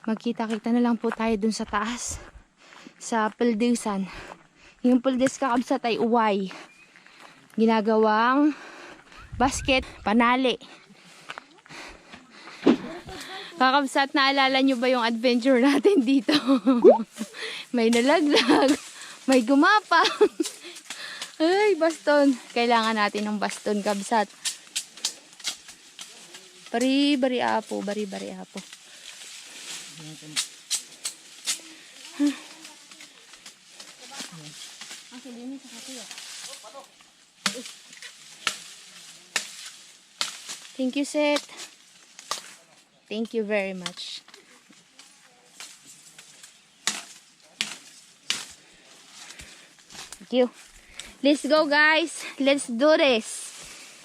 Magkita-kita na lang po tayo dun sa taas. Sa Pildesan. Yung Pildes kakabsat ay uway. Ginagawang basket, panali. Kakabsat, naalala nyo ba yung adventure natin dito? May nalaglag. May gumapa. Ay, baston. Kailangan natin ng baston, kabsat. Bari-bari apo. Bari-bari apo. Thank you, Seth. Thank you very much. Thank you. Let's go, guys. Let's do this.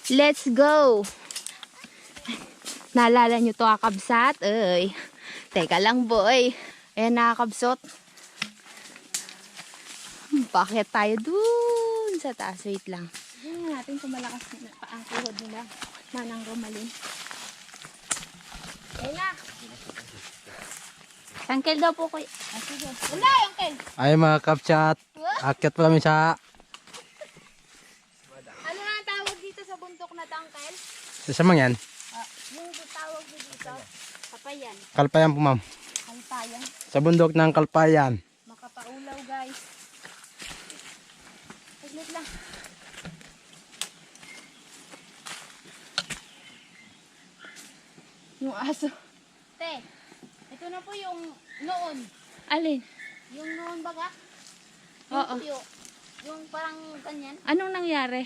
Let's go. Naalala nyo to, kakabsat? Ay. Teka lang, boy. Ayan, nakakabsot. Bakit tayo dun sa taas? Wait lang. Tingnan natin kung malakas na ang tuhod nila. Manang Romalin. Ayun na. Tangkel daw po ko. Sige. Wala, Uncle. Ay mga kapsat. Akyat pa kami sa... Ano na ang tawag dito sa bundok na tangkel? Sa mga yan? Yung tawag dito. Kapayan. Kalpayan po ma'am. Kalpayan. Sa bundok ng Kalpayan. Makapaulaw, guys. Saglit lang. Yung aso. Te, ito na po yung noon. Alin? Yung noon baga? Oo. Yung parang ganyan. Anong nangyari?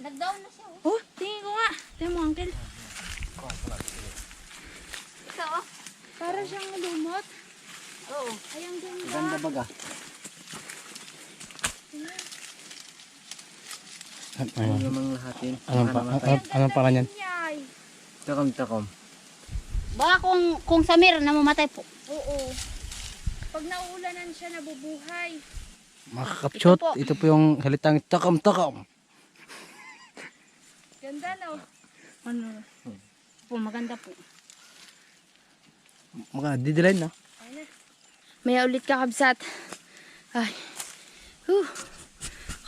Nag-down na siya. Oh, tingin ko nga. Tingin mo, Uncle. Ito oh. Para siyang lumot. Oo. Ay, ang ganda. Ganda baga. Ano mang lahatin? Anong pala niyan? Takom. Baka kung Samir namamatay po. Oo. Pag nauulanan siya, nabubuhay. Mga kapsat, ito po yung halitang takom. Ganda, no? Ano? Po, maganda po. Mga didilain na. Maya ulit kakabsat. Ay.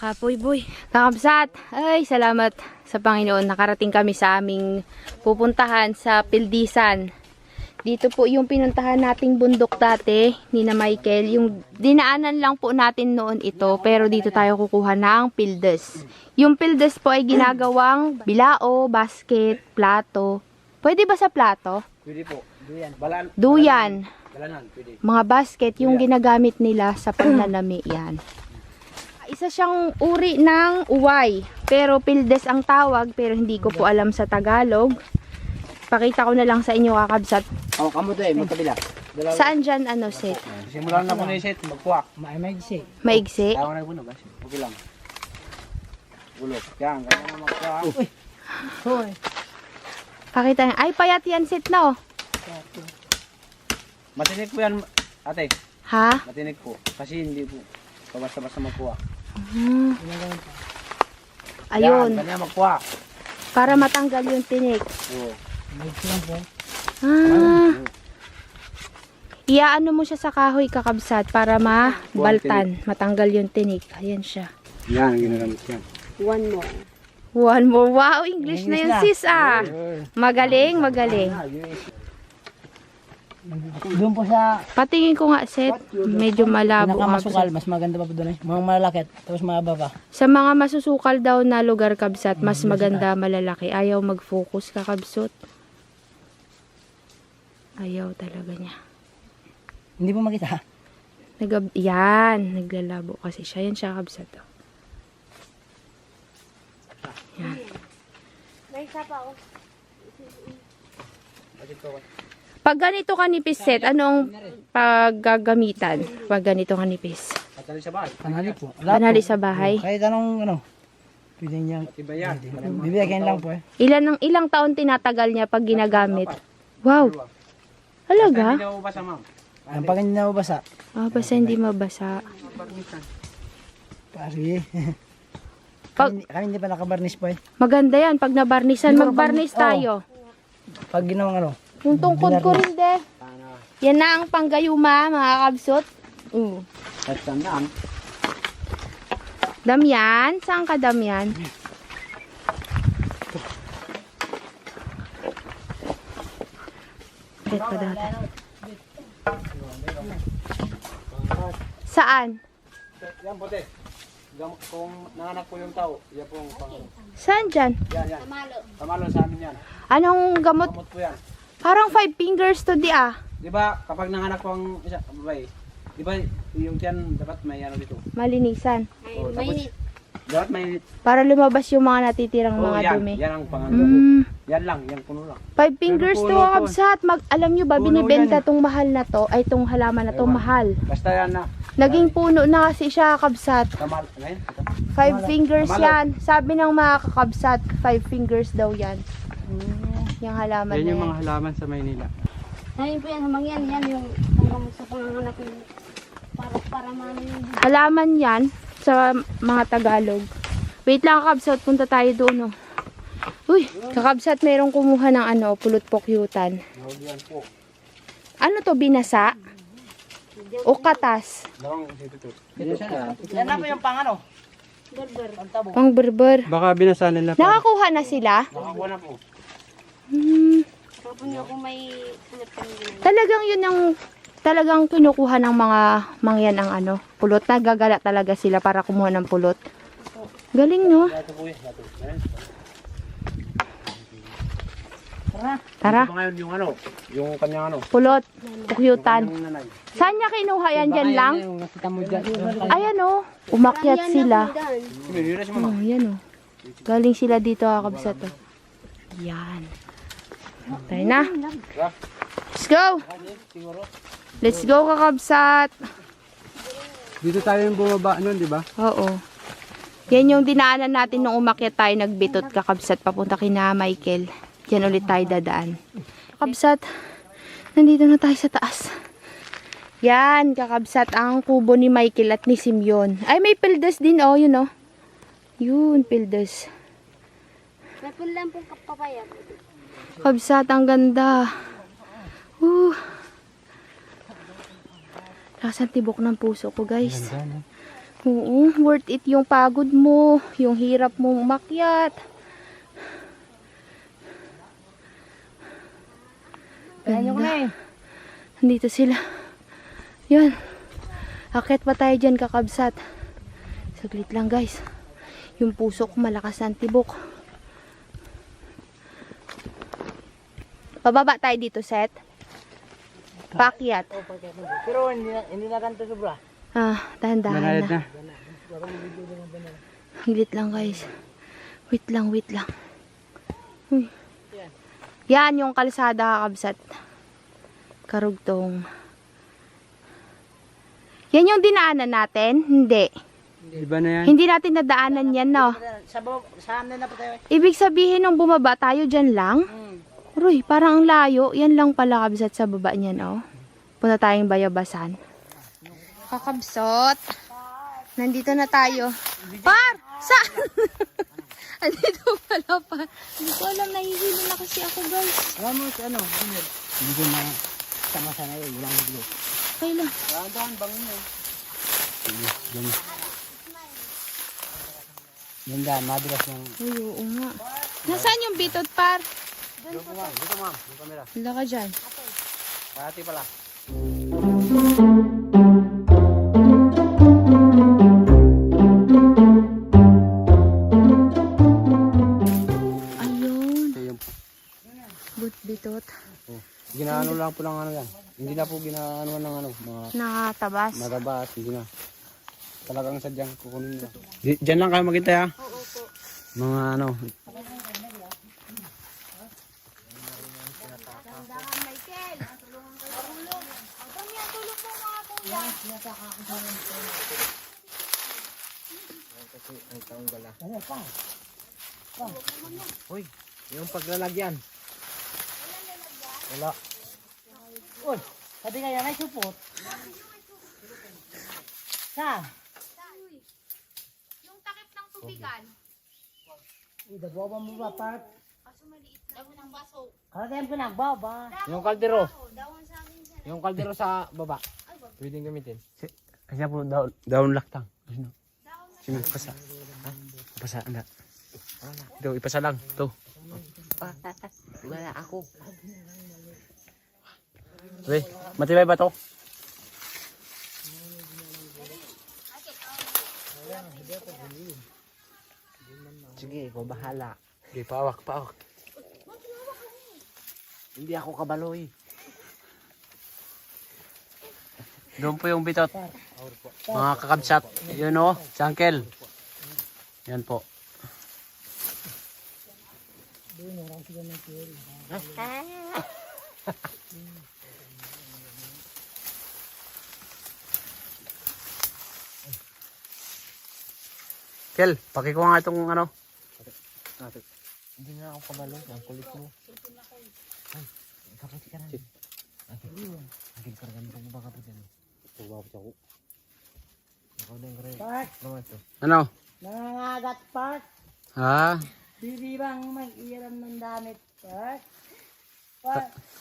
Kapoy boy. Kakabsat. Ay, salamat sa Panginoon. Nakarating kami sa aming pupuntahan sa Pildesan. Dito po yung pinuntahan nating bundok dati ni na Michael. Yung dinaanan lang po natin noon ito. Pero dito tayo kukuha ng Pildes. Yung Pildes po ay ginagawang bilao, basket, plato. Pwede ba sa plato? Pwede po. Duyan. Dalanan, pwede. Mga basket yung ginagamit nila sa pananami yan. Isa siyang uri ng uway. Pero Pildes ang tawag. Pero hindi ko po alam sa Tagalog. Pakita ko na lang sa inyo kakabsat. Kamo to magkabila. Saan dyan ano set? Simulan na po na yung set, magpuwak. Maigsi. Maigsi? Ayaw na po na ba? Okay lang. Gulok. Yan, ganyan na magpuwak. Uy. Pakita niya. Ay, payat yan set na oh. Matinik po yan, ate. Ha? Matinik po. Kasi hindi po. Basta-basta magpuwak. Ayun. Yan, ganyan magpuwak. Para matanggal yung tinik. Oo. Iaano mo siya sa kahoy kakabsat para mabaltan. Matanggal yung tinik. Ayan siya. Yan, ginagamit yan. One more. Wow, English na yun sis ah. Magaling. Doon po sa Patingin ko nga set. Medyo malabo. pinakamasukal, kabsat. mas maganda pa po doon eh. Mga malalakit, tapos mahaba pa. Sa mga masusukal daw na lugar kabsat, mas maganda malalaki. Ayaw mag-focus kakabsot. Ayaw talaga niya. Hindi po makita. Yan, naglalabo kasi siya. Yan siya kabsat. Oh. Yan. Pag ganito kanipis set, anong paggagamitan? Pag ganito kanipis. Patali sa bahay. Panali po. Panali sa bahay. Kahit anong pwede niyang Iba yan. bibigyan lang po eh. Ilang taon tinatagal niya pag ginagamit? Wow. Talaga? Hindi na ubasa, ma'am. Ang pag hindi na mabasa, Basta hindi mabasa. pari. Pag- Kami hindi pa nakabarnis po eh. Maganda yan. Pag nabarnisan, Siguro magbarnis pag- tayo. Pag ginawang Yung tungkod ko rin de. Yan na ang panggayuma, mga kabsot. At sandaan. Damyan? Saan ka Damyan? Ito dapat. Saan? Yan, bote. Kung nanganak po yung tao, yan po ang pang... Saan dyan? Yan. Tamalo sa amin yan. Anong gamot? Gamot po yan. Parang 5 fingers to di ah. Di ba, kapag nanganak po ang isa, babae, di ba, yung tiyan, dapat may ano dito. Malinisan. Oh, tapos, dapat may... Para lumabas yung mga natitirang Oh, mga yan. dumi. Yan ang pangano. Mm, Yan lang, yan puno lang. 5 fingers to Pero puno to. kabsat. Alam nyo ba, Puno binibenta yan. tong mahal na to, ay tong halaman na to Ewan. mahal. Basta yan na. Naging puno na kasi siya kabsat. Tamal, ngayon, ito. 5 fingers Tamalo. yan. Sabi ng mga kakabsat, 5 fingers daw yan. Yung halaman Yan na yung yan. mga halaman sa Maynila. Ayun po yan, hamang yan. Yan yung hanggang sa panganganak yung para mano yung Halaman yan sa mga Tagalog. Wait lang kakabsat, punta tayo doon. Oh. Uy, kakabsat, mayroong kumuha ng ano, pulot pokyutan. Yan po. Ano to, binasa? O katas? Lawang dito to. Yan na po yung pangano. berber. Pang berber. Baka binasa nila Nakakuha na sila? Nakakuha na po. Kapag niyo kung may hanap kami ganun. Talagang yun ang talagang kinukuha ng mga mangyan ang ano, pulot. Nagagala talaga sila para kumuha ng pulot. Galing, no? Ito po ito. Tara, Ito ngayon yung ano, yung kanyang ano. pulot, pukyutan. Yung nanay. Saan niya kinuha yan? Dyan lang? Nakita mo dyan. Ayan, oh. Umakyat sila. Sinira si mama. Oh, yan, oh. Galing sila dito, kakabsat, oh. Yan. Tayo na. Let's go! Let's go, kakabsat! Dito tayo yung bumaba nun, di ba? Oo. Yan yung dinaanan natin nung umakyat tayo nagbitot kakabsat papunta kina Michael. Yan ulit tayo dadaan. Kakabsat, nandito na tayo sa taas. Yan, kakabsat ang kubo ni Michael at ni Simeon. Ay, may pildes din, oh, yun, oh. Yun, pildes. May punlan pong kapapaya. Kakabsat, ang ganda. Lakas ang tibok ng puso ko, guys. Oo, worth it yung pagod mo, yung hirap mo umakyat. Ganda. Nandito sila. Yun. Akit pa tayo dyan, kakabsat. Saglit lang, guys. Yung puso ko malakas ang tibok. Pababa tayo dito, Seth. Pakyat. Pero hindi na ganito sobra. Dahan-dahan na. Higlit lang, guys. Wait lang. Uy. Yan yung kalsada, kakabsat. Karugtong. Yan yung dinaanan natin? Hindi. Iba na yan. Hindi natin nadaanan yan, no? Saan na po tayo? Ibig sabihin nung bumaba tayo dyan lang? Uy, parang ang layo. Yan lang pala, kabsat, sa baba niyan, oh. Punta tayong Bayabasan. Kakabsot. Nandito na tayo. Par! Saan? Andito pala pa. Hindi ko alam, nahihilo na kasi ako, guys. Alam mo si ano? Hindi ko na sama-sana yun. Walang higlo. Okay lang. Dahan-dahan, bangin yun. Ganda, madulas ng... Uy, oo nga. Nasaan yung bitot, par? Dito ma'am, yung camera. Wala ka dyan. Pati pala. Ayun. But bitot. Ginaano lang po ng ano yan. Hindi na po ginaano ng ano, mga Nakatabas. madaba at hindi na. Talagang sadyang kukunin nila. Diyan lang kayo magkita ha? Mga ano. Uy, yung paglalagyan. Wala. Uy, sabi nga yan ay supot. Sa? Yung takip ng tubigan. Uy, dagwa mo ba, Pat? Kaya ko na, baba. Yung kaldero. Yung kaldero sa baba. Pwedeng gamitin. Kaya po daon laktang. Sige, pasa. Pasa, anda. Ito, ipasa lang. Ito. Wala ako. Weh, matibay ba to? Sige, ikaw bahala. Sige, paawak, paawak. Hindi ako kabaloy. Doon po yung bitot. Mga kakabsat. Yun o, si Uncle. Yan po. Kel, pakikuha nga itong ano. Hindi nga ako kabaloy. Ang kulit mo. Ay, kapit ka na. Aking kargan mo ba kapit ka na? Pagbabat ako. Ikaw na yung kargan. Park! Ano? Nangangagat, Park. Ha? Hindi bang mag-iram ng damit, Park?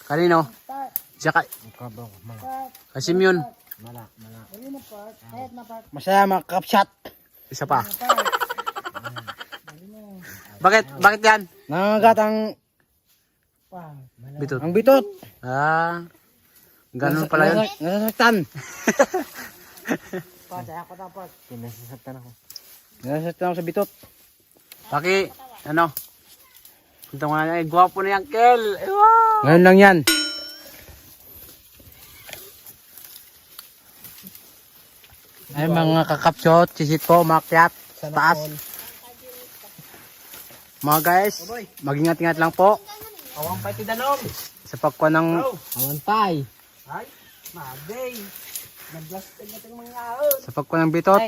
Kanino? Park, Siya Mukha mala. Park. Kasim yun. Mala. Dali na, Park. Kahit na, Park. Masaya mga kakabsat. Isa pa. Bakit yan? Nangagat ang Bitot. ang bitot. Ah. Ganun pala yun. Nasasaktan. Park, ako na, Park. Nasasaktan ako. Nasasaktan ako sa bitot. Ano? Ito nga na, gwapo na yung Kel. Wow. Ngayon lang yan. Ay mga kakapsot, sisit po, makyat sa taas. Mga guys, mag-ingat-ingat lang po Awang pa iti danom. sa pagkuha ng Awan pay. Ay, magay. Nag-blasted natin mga yaon. Sa pagkuha ng bitot.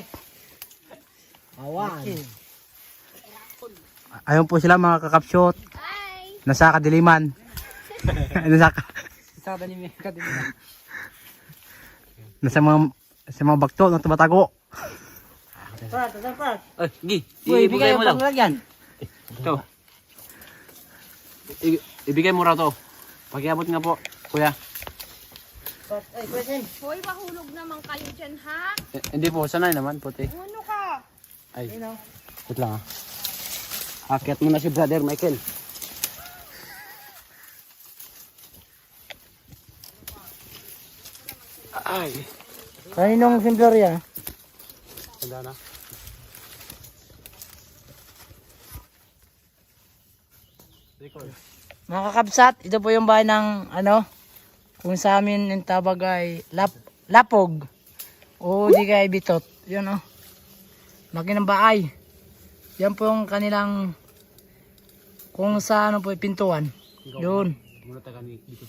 Awan. Ayun po sila mga kakapsyot. Nasa kadiliman. Nasa mga bakto na tumatago. Ay, gi. Ibigay mo lang. Ito. Ibigay mo raw to. Pakiabot nga po, kuya. Hoy, mahulog naman kayo dyan, ha? Hindi po, sanay naman, puti. Ano ka? Ay, wait lang ah. Akyat mo na si Brother Michael. Ay. Kaninong Simperia? Tanda na. Mga kakabsat, ito po yung bahay ng ano, kung sa amin yung tabag ay lapog o di kay bitot. Yun o. Laki ng bahay. Yan po yung kanilang kung sa ano po yung pintuan. Yun. Muna taga dito.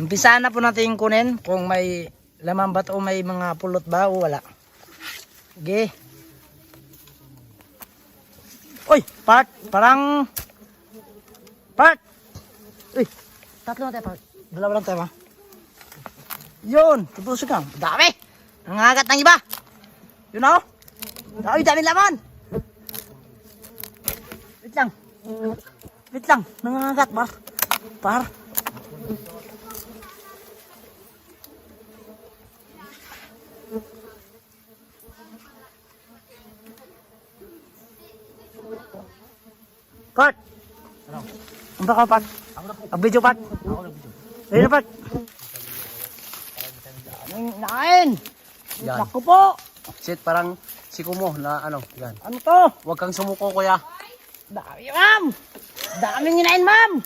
Umpisa na po natin kunin kung may laman ba o may mga pulot ba o wala. Okay. Uy, Park, parang Park. Uy, tatlo na tayo, Park. Dalawa lang tayo, ha? Yun, tutusok ka. Dami. Nangagat ng iba. Yun ako. Dami laman. Wait lang. Wait lang. Nangagat, Par. Par. Part. Ang baka, Part. Ang video, Part. Ayun na, Part. Nain. Yan. Naku po. Sit, parang sikumo na ano, yan. Ano to? Huwag kang sumuko, kuya. Dami, ma'am. Daming hinain, ma'am.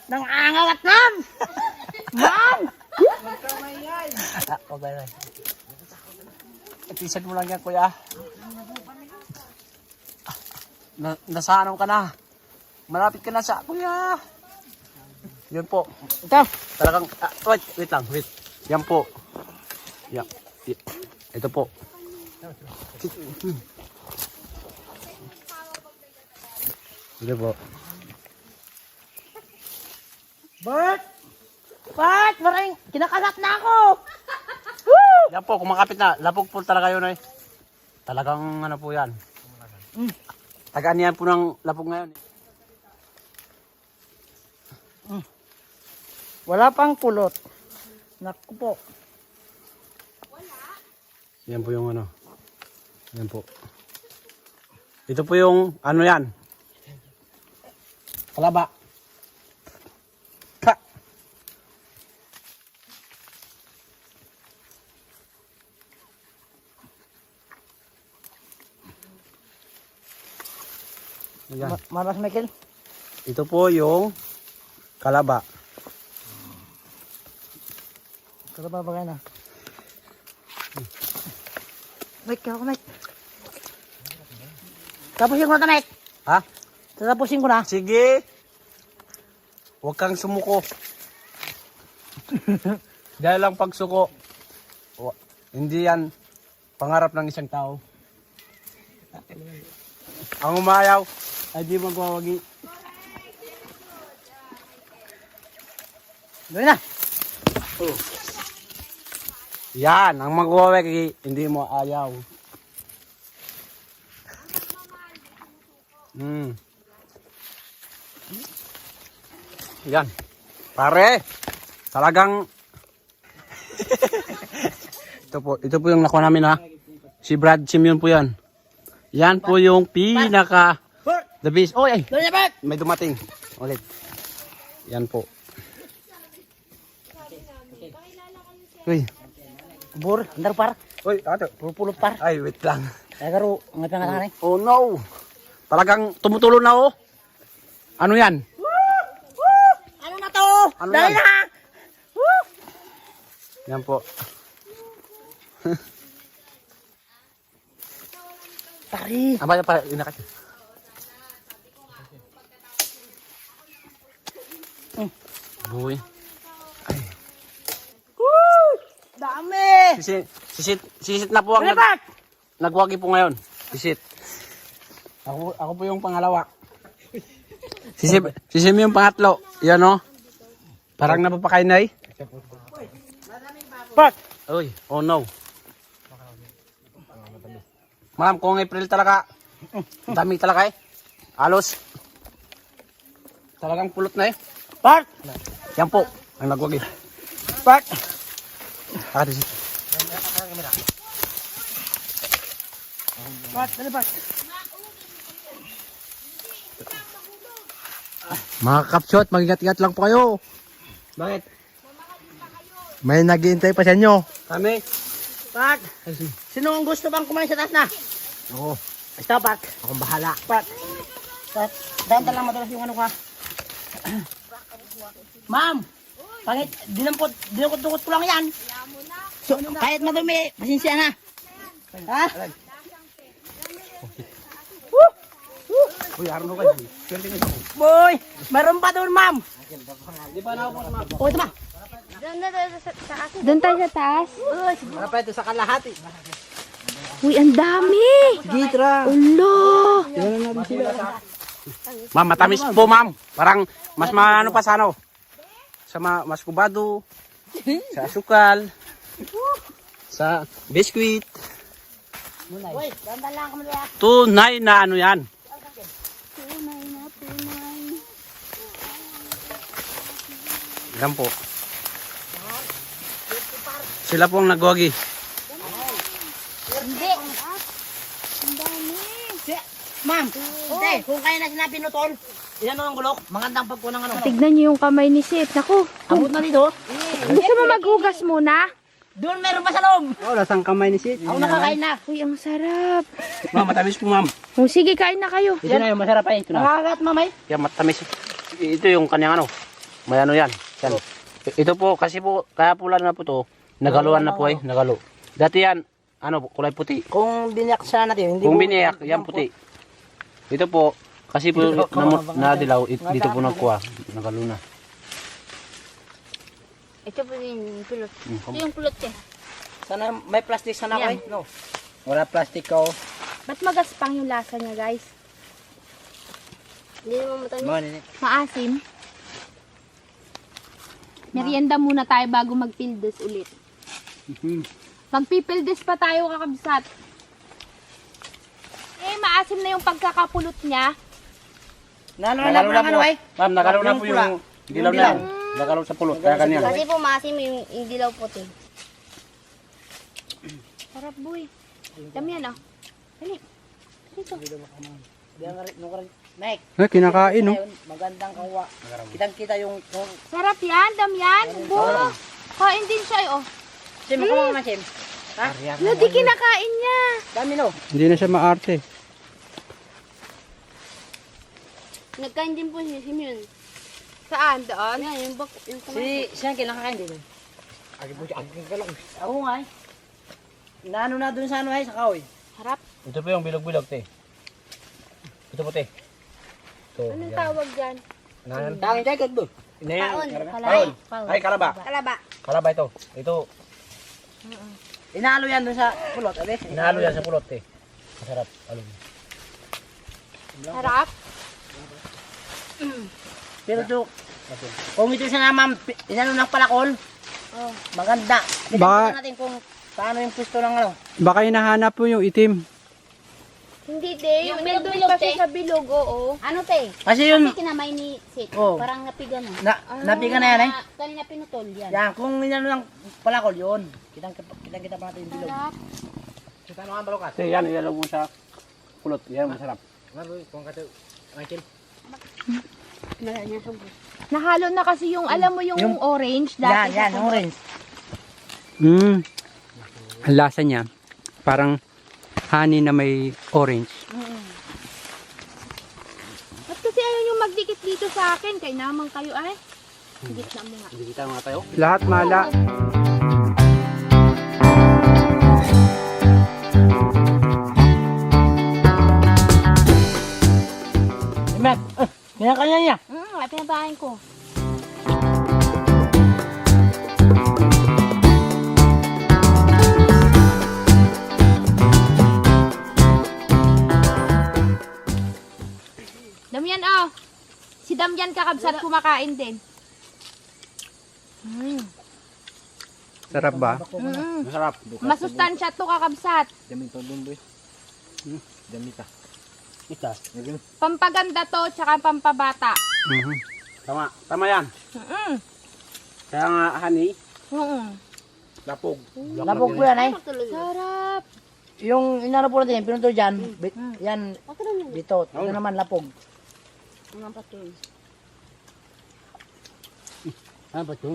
Nangangagat, ma'am. Ma'am. Okay na. Ipisan mo lang yan, kuya. Nasa ano ka na? Malapit ka na sa kuya. Yun po. Ito. Talagang, wait lang, wait. Yan po. Yan. Ito po. Ito po. Bert. Bert, maraming kinakagat na ako. Yan po, kumakapit na. Lapog po talaga yun eh. Talagang ano po yan. Tagaan yan po ng lapog ngayon. Wala pang pulot. Naku po. Yan po yung ano. Yan po. Ito po yung ano yan. Kalaba. Ha! Ayan. Maras Michael. Ito po yung kalaba. Kaya ba bagay na? Mike, kaya ko Mike. Tapusin ko na Mike. Ha? Tatapusin ko na. Sige. Huwag kang sumuko. Dahil lang pagsuko. Hindi yan pangarap ng isang tao. Ang umayaw ay di magwawagi. Gawin na. Oh. Yan, ang magwawagi hindi mo ayaw. Yan. Pare, talagang ito po yung nakuha namin ha. Si Brad Simeon po yan. Yan po yung pinaka the best. Oh, ay, Gawin na Bert. may dumating. Ulit. Yan po. Uy. Bur, andar par. Uy, ato. Pulot par. Ay, wait lang. Kaya karo, ang nga Oh no. Talagang tumutulo na oh. Ano yan? Ano na to? Ano Dali yan? na! Yan po. Pari. Aba, pa, inakat. Boy. Dami! Sisit na po ang Bert! nagwagi po ngayon. Sisit. Ako po yung pangalawa. Sisim yung pangatlo. Yan oh. Parang napapakainay. Bert! Uy, oh no. Ma'am, kung April talaga, ang dami talaga eh. Alos. Talagang pulot na eh. Bert! Yan po, ang nagwagi. Bert! Akatisit. Bert, dali Bert. Mga kapshot, mag-ingat-ingat lang po kayo. Bakit? May nag-iintay pa sa inyo. Kami? Bert! Sino ang gusto bang kumain sa taas na? Oo, Basta Bert. akong bahala. Bert. Bert, dahan lang madalas yung ano ka. Ma'am! Pangit, dinukot-dukot ko lang yan. So, kahit madumi, pasensya na. Ha? Uy, Arno kayo. Boy! Meron pa doon, ma'am! Di ba na ako ma'am? O, ito ba? Doon tayo sa taas. Para pa ito sa kalahati. Uy, ang dami. Gitra. Ulo. Ma'am, matamis po ma'am. Parang mas maano pa sa ano. Sa mas kubado. Sa asukal. Sa biskuit. Boy, ganda lang kami nila. Tunay na ano yan. Yan po. Sila po ang nagwagi. Ma'am, hindi. Kung kaya na sinabi no, tol, ilan ang gulok? Magandang pagkunang ano. Tignan niyo yung kamay ni Seth. Naku. Abot na dito. Gusto mo maghugas muna? Doon meron pa sa loob. Oh, lasang kamay ni Sid. Ako nakakain na. Uy, ang sarap. Ma'am, matamis po ma'am. O, sige, kain na kayo. Ito na yung masarap ay. Ito na. Nakakagat, mamay. Yan, matamis. Ito yung kanyang ano. May ano yan. Yan. Ito po, kasi po, kaya pula na po to. Nagaluan na po eh. Nagalo. Dati yan, ano, kulay puti. Kung biniyak siya natin, hindi Kung biniyak, yan puti. Ito po, kasi po nadilaw, dito po nagkuha. Nagalo na. Ito po yung pulot. Hmm, Ito yung pulot eh. Sana may plastic sana ko Yan. eh. No. Wala plastic ko. Ba't magaspang yung lasa niya, guys? Hindi naman matamis. Mga nini. Maasim. Merienda muna tayo bago mag-pildes ulit. Magpipildes pa tayo, kakabsat. Eh, maasim na yung pagkakapulot niya. Nagalo na po. Ma'am, nagalo na po yung dilaw na yan. Nagalo sa pulot, kaya ganyan. Kasi po maasim yung dilaw puti. Sarap, boy. Dami yan, oh. Dali. Dito. Nek, Kinakain, no? magandang kawa. Kitang-kita yung... Sarap yan, dami yan. Bo. Kain din siya, oh. Sim, ako mga Sim. Ha? Lodi, kinakain niya. Dami no. Hindi na siya maarte. Nagkain din po si Simeon. Saan? Doon? Yan, yung bak, yung kumain. Siya kinakain din. Ako nga eh. Naano na dun sa ano ay, sa kahoy. Harap. Ito po yung bilog-bilog, te. Ito po, te. Ito, Anong yan. tawag dyan? Nan. Tangin tayo kag doon. Paon. Paon. Ay, kalaba. Kalaba. Kalaba ito. Ito, Inalo yan dun sa pulot, abe. inahalo yan sa pulot, te. Masarap. Alum. Harap. Pero to, kung ito sa naman, inano ng palakol, maganda. Baka- Tignan natin kung paano yung pwesto ng ano. Baka hinahanap po yung itim. Hindi, te. Yung nandun bilog-bilog, kasi te. sa bilog, oo. Ano te? Kasi yun, Kasi kinamay ni Sid. Oh. Parang napiga na. napiga na yan eh. Kanina pinutol yan. Yan, kung inano ng palakol yun, kitang-kita pa natin yung bilog. Sarap. Kita naman balukas. Te, yan, ilalo mo sa pulot. Yan, masarap. Mala niya sa bus. Nahalo na kasi yung, alam mo yung, orange dati. Yan, sa orange. Ang lasa niya, parang honey na may orange. Ba't kasi ayaw yung magdikit dito sa akin? Kaya naman kayo ay. Dikit na mo nga. Hindi kita mga tayo. Lahat mala. Imat, kanya niya. Ay, pinabahan ko. Damian, oh. Si Damian kakabsat kumakain din. Sarap ba? Masarap. Masustansya to kakabsat. Ita. Pampaganda to, tsaka pampabata. Tama. Tama yan. Mm. Kaya nga, honey, lapog. Labog ko yan eh. Sarap. Yung inano po natin, pinutol dyan, yan, bitot. Ito naman, lapog. Ang patuloy. Ano ba ito?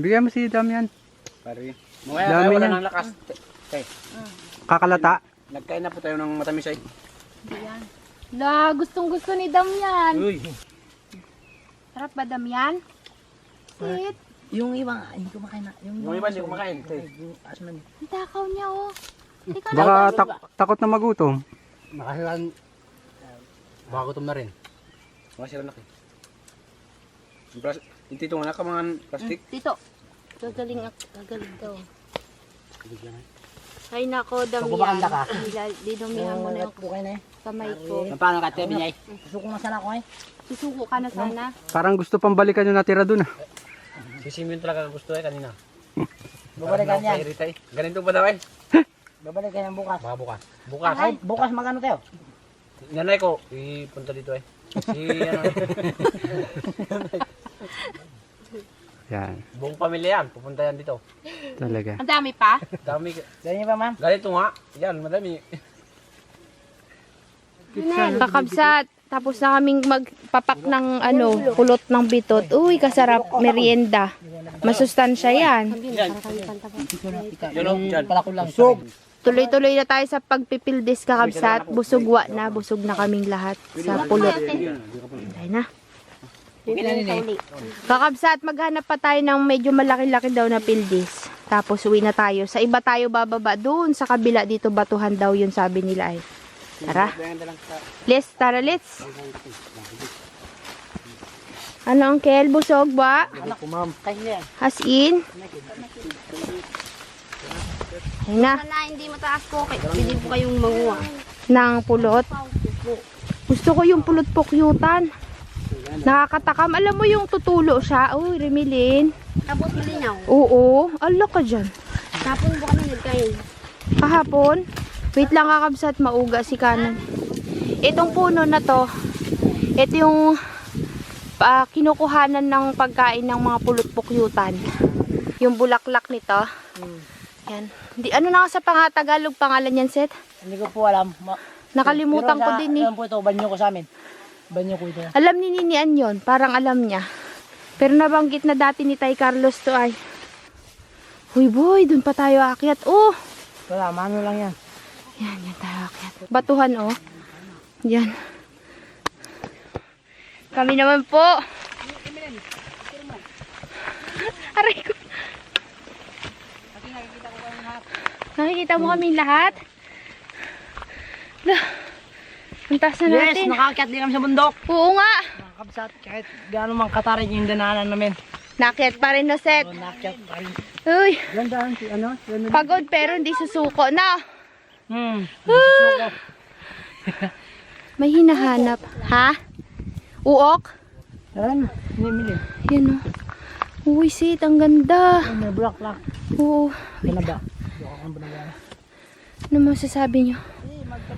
Bigyan mo si Damian. Pare. Mamaya Dami tayo wala niya. ng lakas. Okay. Kakalata. Nagkain na po tayo ng matamis ay. La, gustong gusto ni Damian. Uy. Sarap ba Damian? Sit. Yung ibang, hindi kumakain na. Yung iba hindi kumakain. Yung asman. Ang takaw niya, oh. Teka lang. Baka takot na magutom. Nakasilan. Baka gutom na rin. Nakasilan na kayo. Yung tito nga ka mga plastic. Tito. Gagaling daw. Ay nako, Pagpapakanda ka. Damian. Dinumihan mo na yung po kayo na eh. kamay ko. Paano ka tayo binyay? Susuko na sana ako eh. Susuko ka na sana. Parang gusto pang balikan yung natira dun ah. Si Simeon talaga gusto eh kanina. Babalikan yan. Irita eh. Ganito ba daw eh? Babalikan yan bukas. Baka bukas. Bukas. Ay, bukas magano tayo? Nanay ko, ipunta dito eh. Si ano, Yan, buong pamilya yan. Pupunta yan dito. talaga. Ang dami pa. Dami. Ganyan ba ma'am? Ganito nga. Yan, madami. Kakabsat. Tapos na kaming magpapak ng kulot ng bitot. Uy, kasarap. Merienda. Masustansya yan. Yun o, dyan. Palakol lang. Sug. Tuloy-tuloy na tayo sa pagpipildis kakabsat. Busugwa na. Busog na kaming lahat sa pulot. Ay na. Kakabsat, maghanap pa tayo ng medyo malaki-laki daw na pildis. Tapos uwi na tayo. Sa iba tayo bababa. Doon sa kabila dito batuhan daw yun sabi nila ay. Tara. Tara, let's. Ano, Uncle? Busog ba? As in? Ayun na. Wala, hindi mataas po. Pwede po kayong manguha. Ng pulot. Gusto ko yung pulot pukyutan. Nakakatakam. Alam mo yung tutulo siya. Uy, Remilin. Tapos malinaw. Oo. Ala ka dyan. Tapos po kami nagkain. Kahapon. Wait lang kakabsat, mauga si kanan. Itong puno na to, ito yung kinukuhanan ng pagkain ng mga pulot-pukyutan. Yung bulaklak nito. Yan. Di, ano na sa Tagalog pangalan yan, Seth? Hindi ko po alam. Nakalimutan ko din eh. Alam po ito, banyo ko sa amin. Banyo ko ito. Alam ni Ninian yon, parang alam niya. Pero nabanggit na dati ni Tay Carlos to ay. Huy boy, dun pa tayo aakyat. Oh! Wala, mano lang yan. Yan tayo aakyat. Batuhan oh. Yan. Kami naman po. Aray ko. Nakikita mo kaming lahat? Lah. Ang taas na Yes, natin. nakaakyat din kami sa bundok. Oo nga. Nakakabsat, kahit gaano mang katarin yung dananan namin. Nakyat pa rin no, Seth. So, nakaakyat pa rin. Uy. Gandaan si ano? Pagod pero hindi susuko na. Susuko. May hinahanap. Ha? Uok? Yan, hinimili. Yan o. Uy, Sid, ang ganda. May bulaklak. Oo. Binaba. Buka kang binaba. Ano masasabi nyo?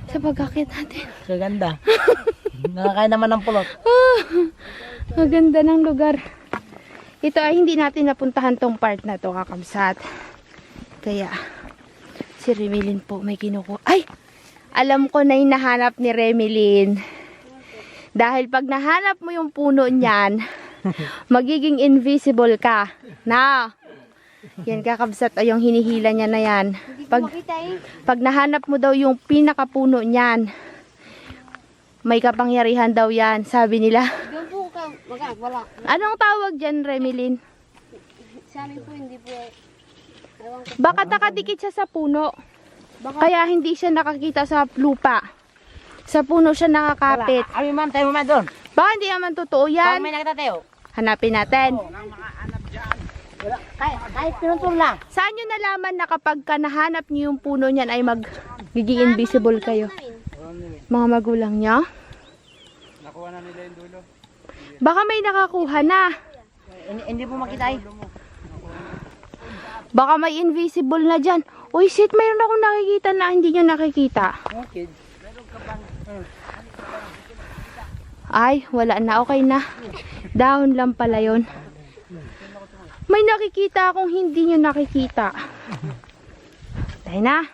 Sa pag-akit natin. So, ganda. Nakakain naman ng pulot. Ang ganda ng lugar. Ito ay hindi natin napuntahan tong part na to, kakabsat. Kaya, si Remilin po may kinukuha. Ay! Alam ko na yung nahanap ni Remilin. Dahil pag nahanap mo yung puno niyan, magiging invisible ka. Na! Yan kakabsat ay yung hinihila niya na yan. Pag nahanap mo daw yung pinakapuno niyan, may kapangyarihan daw yan, sabi nila. Doon po ka, wala. Anong tawag dyan, Remilin? Sa amin po, hindi po. Ewan ko. Baka nakadikit siya sa puno. Kaya hindi siya nakakita sa lupa. Sa puno siya nakakapit. Kami ma'am, tayo ma'am doon. Baka hindi naman totoo Pag yan. may nakita tayo. Hanapin natin. Kahit pinutol lang. Saan nyo nalaman na kapag ka nahanap nyo yung puno niyan ay magiging invisible kayo? Mga magulang nyo? Nakuha na nila yung dulo. Baka may nakakuha na. Hindi po makita eh. Baka may invisible na dyan. Uy, shit, mayroon akong nakikita na hindi nyo nakikita. Okay. Ay, wala na. Okay na. Dahon lang pala yun. May nakikita akong hindi nyo nakikita. Tayo na.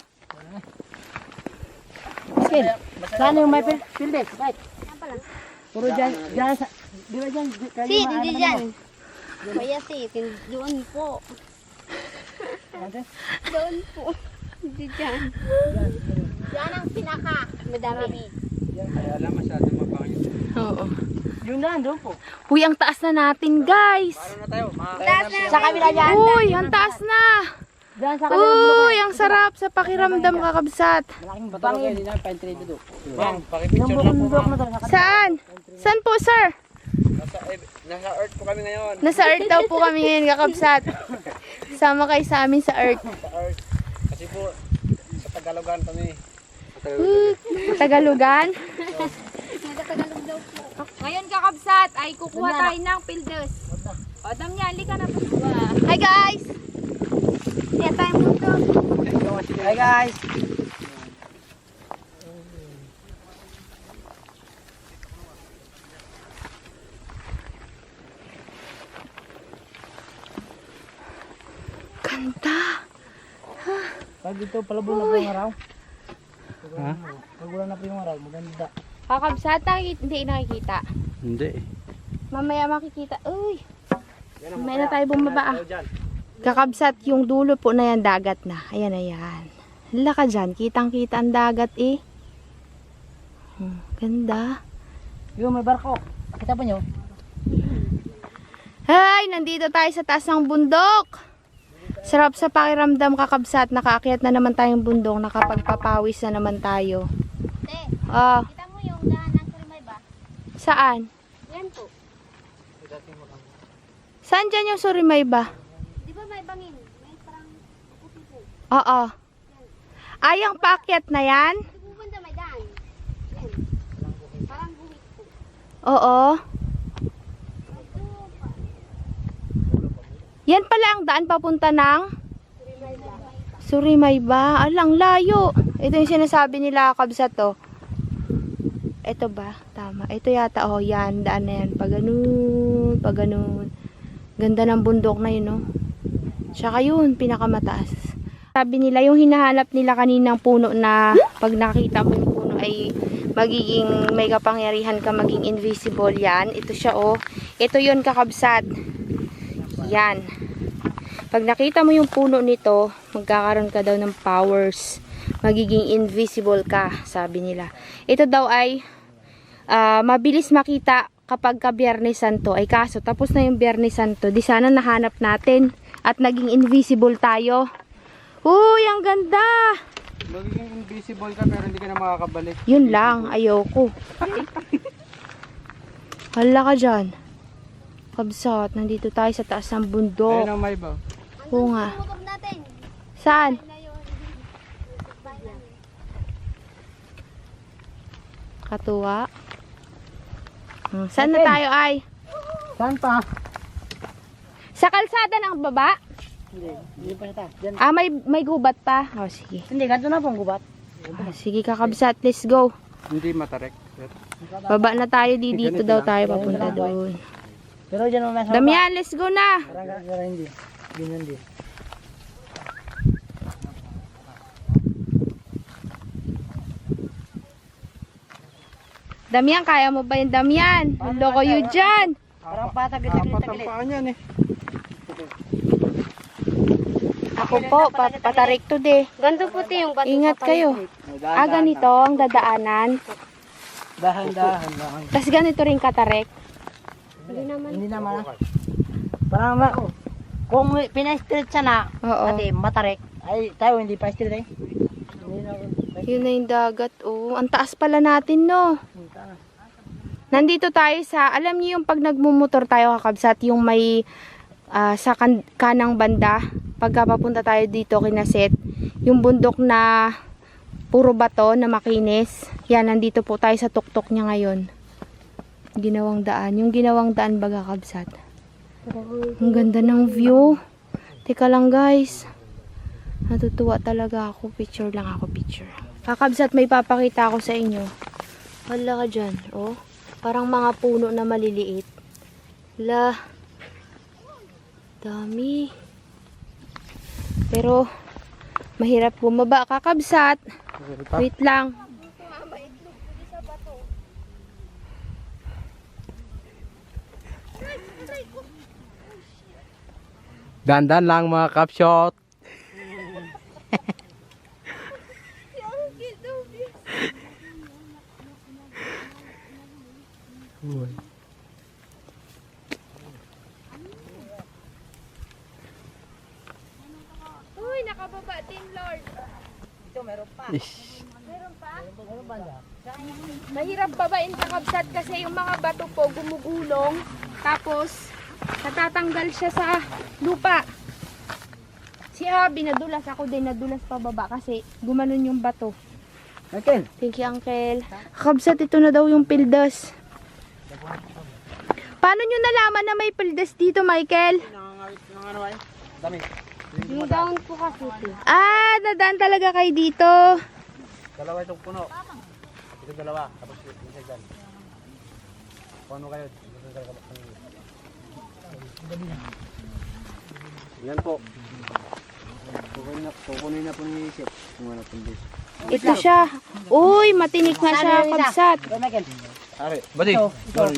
Skin. Saan yung may pildes? Right. Puro dyan. Dyan sa... Di ba dyan? Si, hindi dyan. Kaya si, doon po. Doon po. Hindi dyan. Yan ang pinaka. Madami. Kaya lang masyado mapangit. Oo. Yung dyan, doon po. Uy, ang taas na natin, guys. Paano na tayo? Sa kabila dyan. Uy, ang taas na. Dyan sa kabila. Uy, ang sarap sa pakiramdam, kakabsat. Malaking bangin. Bang, pakipicture lang po Bundok ma'am. na to. Saan? Saan po, sir? Nasa earth po kami ngayon. Nasa Earth daw po kami ngayon, kakabsat. Sama kayo sa amin sa Earth. Kasi po, sa Tagalogan kami. Tagalugan. Ngayon kakabsat ay kukuha tayo ng pildes. O, dam niya, halika na. Hi, guys. Kaya tayo mundo. Hi guys. Ganda. Pag ito, palabon na po yung araw. Ha? Pag wala na po yung araw, maganda. Kakabsat, hindi nakikita. Hindi. Mamaya makikita. Uy. Mamaya na tayo bumaba. Kakabsat, yung dulo po na yan, dagat na. Ayan, ayan. Hala ka dyan. Kitang-kita ang dagat eh. Ganda. Yung may barko. Kita pa nyo? Hay, nandito tayo sa taas ng bundok. Sarap sa pakiramdam, kakabsat. Nakaakyat na naman tayong bundok. Nakapagpapawis na naman tayo. Te, Ah, kita mo yung daan ng Surimay ba? saan? Yan po. Saan dyan yung Surimay ba? Di ba may bangin? May parang puti po. Oo. Ay, ang paakyat na yan? Ito po banda may daan. Yan. Parang buhit po. Oo. Yan pala ang daan papunta ng Surimay ba? Surimay ba? Alang layo. Ito yung sinasabi nila kabsat to. Ito ba? Tama. Ito yata. Oh, yan. Daan na yan. Pag ganun. Pag ganun. Ganda ng bundok na yun, no? Tsaka yun, pinakamataas. Sabi nila, yung hinahanap nila kaninang puno na pag nakita mo yung puno ay magiging may kapangyarihan ka maging invisible. Yan. Ito siya, oh. Ito yun, kakabsat. Yan. Pag nakita mo yung puno nito, magkakaroon ka daw ng powers. Magiging invisible ka, sabi nila. Ito daw ay mabilis makita kapag ka Biyernes Santo. Ay kaso, tapos na yung Biyernes Santo. Di sana nahanap natin at naging invisible tayo. Uy, ang ganda! Magiging invisible ka pero hindi ka na makakabalik. Yun lang, ayoko. Hala ka dyan. Kabsat, nandito tayo sa taas ng bundok. Ayun ang may ba? Oo nga. Huwag natin. Saan? Katuwa. Saan na tayo ay? Saan pa? Sa kalsada ng baba? Hindi pa nata. Diyan. Ah, may gubat pa. Oh, sige. Hindi, ganito na pong gubat. Ah, sige kakabsat, let's go. Hindi matarek. Baba na tayo, dito daw tayo papunta doon. Pero dyan mo nasa Damian, let's go na. Parang hindi. Ganyan din. Damian, kaya mo ba yung Damian? Loko yun dyan. Parang patagit-tagit. Apat ang paa niyan eh. Ako po, patarik to de. Ganto puti yung bato. Ingat kayo. Ah, ganito ang dadaanan. Dahan-dahan lang. Tapos ganito rin katarik. Hindi naman. Parang kung pina-street siya na, Oo. ate, matarek. Ay, tayo hindi pa street eh. Hindi na. Yun na yung dagat. Oh, ang taas pala natin, no? Nandito tayo sa, alam niyo yung pag nagmumotor tayo kakabsat, yung may sa kanang banda, pagka papunta tayo dito kinaset, yung bundok na puro bato na makinis. Yan, nandito po tayo sa tuktok niya ngayon. Ginawang daan. Yung ginawang daan baga kabsat. Ang ganda ng view. Teka lang guys. Natutuwa talaga ako. Picture lang ako, picture. Kakabsat, may papakita ako sa inyo. Hala ka dyan. Oh, parang mga puno na maliliit. Hala. Dami. Pero, mahirap bumaba. Kakabsat. Wait lang. Dandan lang mga kapshot. Uy, nakababa din, Lord. Ito meron pa. Meron pa? Meron ba dyan? Mahirap babain kakabsat kasi yung mga bato po gumugulong. Tapos, natatanggal siya sa lupa. Si Abby, nadulas ako din. Nadulas pa baba kasi gumanon yung bato. Michael. Thank you, Uncle. Kakabsat, ito na daw yung pildas. Paano nyo nalaman na may pildas dito, Michael? Dami. Yung down po kasi. Ah, nadaan talaga kayo dito. Dalawa itong puno. Ito dalawa. Tapos isa dyan. Puno kayo. Yan po. Kukunin na po ni Isip. Kung ano pong dis. Ito siya. Uy, matinik na siya, kabsat. Michael. Ari, badi.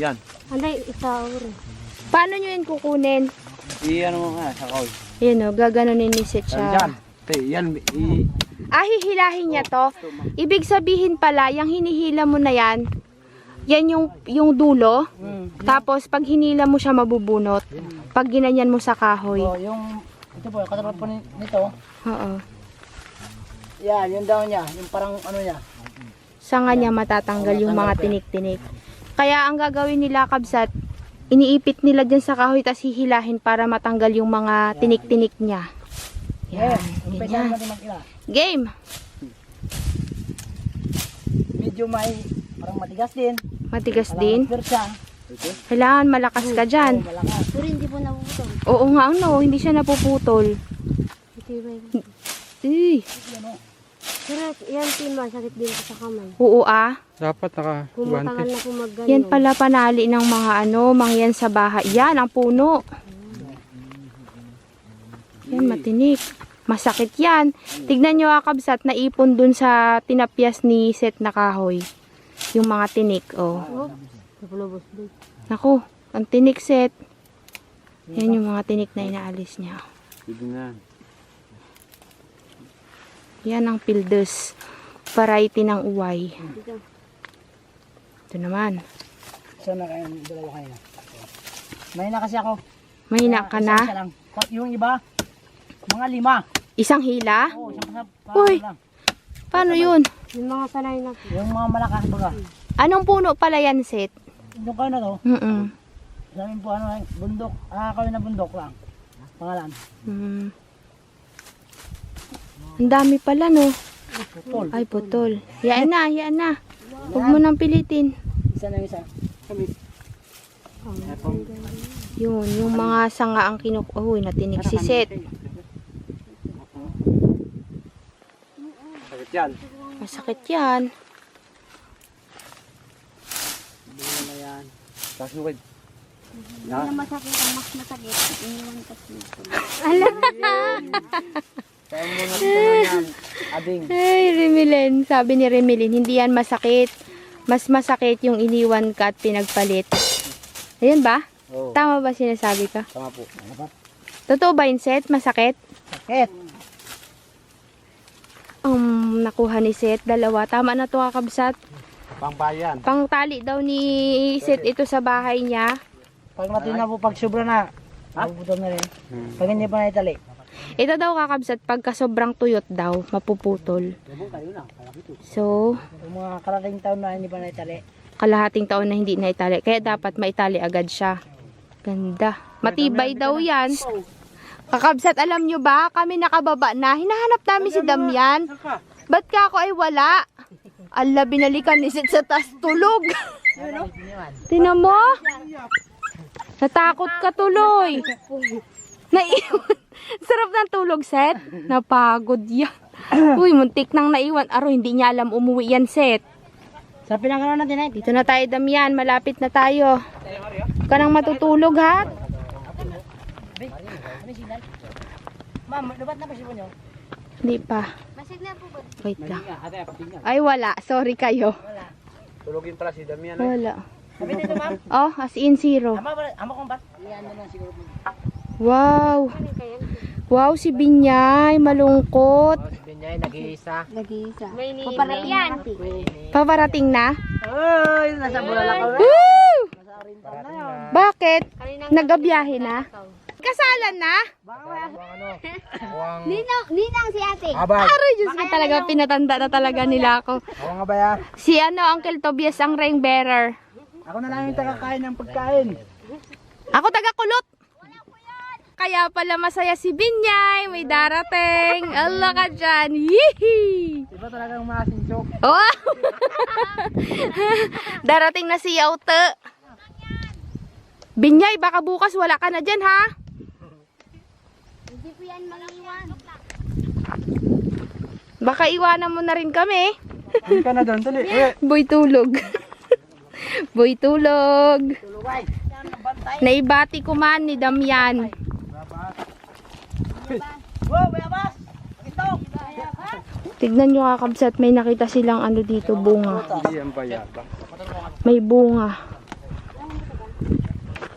Yan. Anday, isa uri. Paano nyo yun kukunin? I-ano mo nga sa kahoy. Yan o, gaganunin ni Sit siya. Yan. Yan. Ah, hihilahin niya to. Ibig sabihin pala, yung hinihila mo na yan, yan yung dulo. Tapos, pag hinila mo siya, mabubunot. Pag ginanyan mo sa kahoy. So, yung, ito po, katapat po nito. Oo. Yan, yung down niya. Yung parang ano niya. Sanga niya matatanggal yung mga tinik-tinik. Kaya, ang gagawin nila, kabsat, iniipit nila dyan sa kahoy, tas hihilahin para matanggal yung mga tinik-tinik niya. Yan, Umpisa ganyan. natin mag-ila. Game! Medyo may, parang matigas din. Matigas din. Pero siya, Kailangan malakas ka dyan. malakas. Pero hindi po nabutol. Oo nga, ano, hindi siya napuputol. Ito yung Uy, Pero yan tin masakit din sa kamay. Oo ah. Dapat Kung matagal naka-guante. na po mag-ganyan. Yan pala panali ng mga mangyan sa bahay. Yan, ang puno. Yan, matinik. Masakit yan. Tignan nyo kakabsat, naipon dun sa tinapyas ni Seth na kahoy. Yung mga tinik, oh. Napulubos din. Naku, ang tinik Seth. Yan yung mga tinik na inaalis niya. Tignan. Yan ang pildes. Variety ng uway. Ito naman. Sana kayo, dalawa kayo na. Mahina kasi ako. Mahina ka Isa na. lang. Yung iba, mga 5. Isang hila? Oo, isang Uy. lang. Paano yun? Yung mga sanay na po. Yung mga malakas baga. Anong puno pala yan, Seth? Yung kayo na to, sabi po bundok. Kayo na bundok lang. Pangalan. Ang dami pala, no? Putol. Ay, putol. Yan na, yan na. Huwag mo nang pilitin. Isa na isa. Yun, yung mga sanga ang Uy, natinig si Seth. Sakit yan. Masakit yan. Tapos mo Hindi na masakit ang mas masakit. Iniwan kasi. Kaya mo na yan. Ading. Ay, Remilin. Sabi ni Remilin, hindi yan masakit. Mas masakit yung iniwan ka at pinagpalit. Ayan ba? Oo. Tama ba sinasabi ka? Tama po. Totoo ba yun, Seth? Masakit? Sakit. Nakuha ni Seth. Dalawa. Tama na to kakabsat. Pangbayan. Pangtali daw ni Seth ito sa bahay niya. Pag natin na po, pag sobra na, mapuputol na rin. Pag hindi pa na itali. Ito daw kakabsat, pagka sobrang tuyot daw, mapuputol. So, Yung mga karating taon na hindi pa na itali. kalahating taon na hindi na itali. Kaya dapat maitali agad siya. Ganda. Matibay daw yan. Kakabsat, alam nyo ba? Kami nakababa na. Hinahanap namin si Damian. Ba't ka ako ay wala? Ala, binalikan ni Seth sa taas tulog. Tinan mo? Natakot ka tuloy. Naiwan. Sarap ng tulog, Seth. Napagod yan. Uy, muntik nang naiwan. Aro, hindi niya alam umuwi yan, Seth. Sa pinakano natin eh. Dito na tayo, Damian. Malapit na tayo. Huwag ka nang matutulog, ha? Ma'am, lubat na pa siya po nyo? Hindi pa. Masig na po ba? Wait lang. Ay, wala. Sorry kayo. Tulogin pala si Damian. Wala. Sabi dito ma'am. Oh, as in zero. Ama kong bat? Iyan na lang siguro. Wow. Wow, si Binyay. Malungkot. Binyay, nag-iisa. Nag-iisa. Paparating yan. Paparating na? Ay, nasa bulala ka. Woo! Bakit? Nagabiyahe na? Kasalan na? Ninang si ate. Aray, Diyos ko talaga. Pinatanda na talaga nila ako. Ako nga ba ya? Si Uncle Tobias ang ring bearer. Ako na lang yung tagakain ng pagkain. Ako taga-kulot. Kaya pala masaya si Binyay. May darating. Allah ka dyan. Yee! Diba talagang masinsyok? Oh! Darating na si Yaute. Binyay, baka bukas wala ka na dyan, ha? Hindi po yan mangiwan. Baka iwanan mo na rin kami. Hindi ka na doon, tuloy. Boy tulog. Boy tulog. Naibati ko man ni Damian. Wow, bayabas! Ito! Tignan nyo kakabsat, may nakita silang ano dito, bunga. Hindi yan bayaba. May bunga.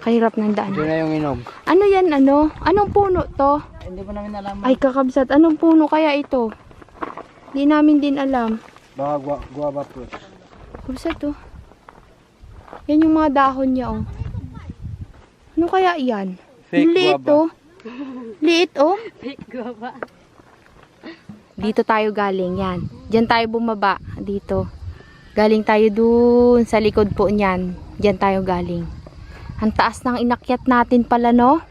Kahirap ng daan. Doon na yung inog. Ano yan, ano? Anong puno to? Hindi pa namin alam. Ay kakabsat, anong puno kaya ito? Hindi namin din alam. Baka guava po. Kabsat to. Yan yung mga dahon niya, oh. Ano kaya yan? Fake Liit, guava. oh. Liit, oh. Dito tayo galing, yan. Diyan tayo bumaba, dito. Galing tayo dun sa likod po niyan. Diyan tayo galing. Ang taas ng inakyat natin pala, no?